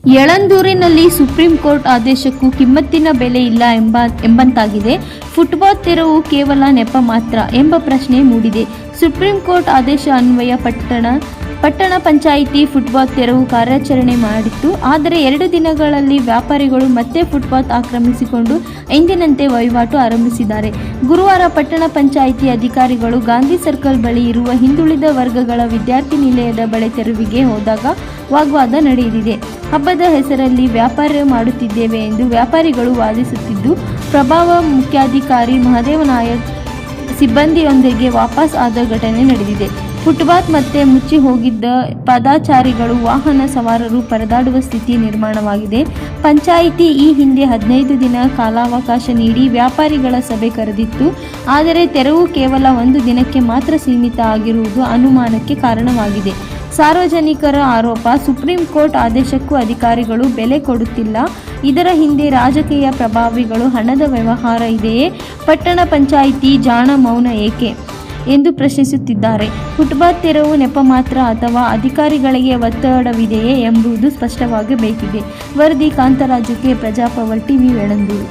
ಯಳಂದೂರಿನಲ್ಲಿ supreme court ಆದೇಶಕ್ಕೂ ಕಿಮ್ಮತ್ತಿನ ಬೆಲೆ ಇಲ್ಲ ಎಂಬಂತಾಗಿದೆ. Footpath ತೆರವು ಕೇವಲ ನೆಪ ಮಾತ್ರ ಎಂಬ ಪ್ರಶ್ನೆ ಮೂಡಿದೆ. ಸುಪ್ರೀಂ ಕೋರ್ಟ್ ಆದೇಶ ಅನ್ವಯ ಪಟ್ಟಣ ಪಂಚಾಯಿತಿ ಫುಟ್ಪಾತ್ ತೆರವು ಕಾರ್ಯಾಚರಣೆ ಮಾಡಿತ್ತು. ಆದರೆ 2 ದಿನಗಳಲ್ಲಿ ವ್ಯಾಪಾರಿಗಳು ಮತ್ತೆ ಫುಟ್ಪಾತ್ ಆಕ್ರಮಿಸಿಕೊಂಡು ಎಂದಿನಂತೆ ವಹಿವಾಟು ಆರಂಭಿಸಿದ್ದಾರೆ. ಗುರುವಾರ ಪಟ್ಟಣ ಪಂಚಾಯಿತಿ ಅಧಿಕಾರಿಗಳು ಗಾಂಧಿ ಸರ್ಕಲ್ ಬಳಿ ಇರುವ ಹಿಂದುಳಿದ ವರ್ಗಗಳ ವಿದ್ಯಾರ್ಥಿ ನಿಲಯದ ಬಳಿ ತೆರವಿಗೆ ಹೋದಾಗ ವಾಗ್ವಾದ ನಡೆದಿದೆ. ಹಬ್ಬದ ಹೆಸರಲ್ಲಿ ವ್ಯಾಪಾರ ಮಾಡುತ್ತಿದ್ದೇವೆ ಎಂದು ವ್ಯಾಪಾರಿಗಳು ವಾದಿಸುತ್ತಿದ್ದು, ಪ್ರಭಾವ ಮುಖ್ಯಾಧಿಕಾರಿ ಮಹದೇವ ನಾಯಕ್ ಸಿಬ್ಬಂದಿಯೊಂದಿಗೆ ವಾಪಸ್ ಆದ ಘಟನೆ ನಡೆದಿದೆ. ಫುಟ್ಪಾತ್ ಮತ್ತೆ ಮುಚ್ಚಿ ಹೋಗಿದ್ದ ಪಾದಚಾರಿಗಳು, ವಾಹನ ಸವಾರರು ಪರದಾಡುವ ಸ್ಥಿತಿ ನಿರ್ಮಾಣವಾಗಿದೆ. ಪಂಚಾಯಿತಿ ಈ ಹಿಂದೆ 15 ದಿನ ಕಾಲಾವಕಾಶ ನೀಡಿ ವ್ಯಾಪಾರಿಗಳ ಸಭೆ ಕರೆದಿತ್ತು. ಆದರೆ ತೆರವು ಕೇವಲ 1 ದಿನಕ್ಕೆ ಮಾತ್ರ ಸೀಮಿತ ಆಗಿರುವುದು ಅನುಮಾನಕ್ಕೆ ಕಾರಣವಾಗಿದೆ. ಸಾರ್ವಜನಿಕರ ಆರೋಪ, ಸುಪ್ರೀಂ ಕೋರ್ಟ್ ಆದೇಶಕ್ಕೂ ಅಧಿಕಾರಿಗಳು ಬೆಲೆ ಕೊಡುತ್ತಿಲ್ಲ. ಇದರ ಹಿಂದೆ ರಾಜಕೀಯ ಪ್ರಭಾವಿಗಳು ಹಣದ ವ್ಯವಹಾರ ಇದೆಯೇ? ಪಟ್ಟಣ ಪಂಚಾಯಿತಿ ಜಾಣ ಮೌನ ಏಕೆ ಎಂದು ಪ್ರಶ್ನಿಸುತ್ತಿದ್ದಾರೆ. ಫುಟ್ಪಾತ್ ತೆರವು ನೆಪ ಮಾತ್ರ ಅಥವಾ ಅಧಿಕಾರಿಗಳಿಗೆ ಒತ್ತಡವಿದೆಯೇ ಎಂಬುದು ಸ್ಪಷ್ಟವಾಗಬೇಕಿದೆ. ವರದಿ ಕಾಂತರಾಜು, ಕೆ. ಪ್ರಜಾಪವರ್, ಟಿವಿ, ಯಳಂದೂರು.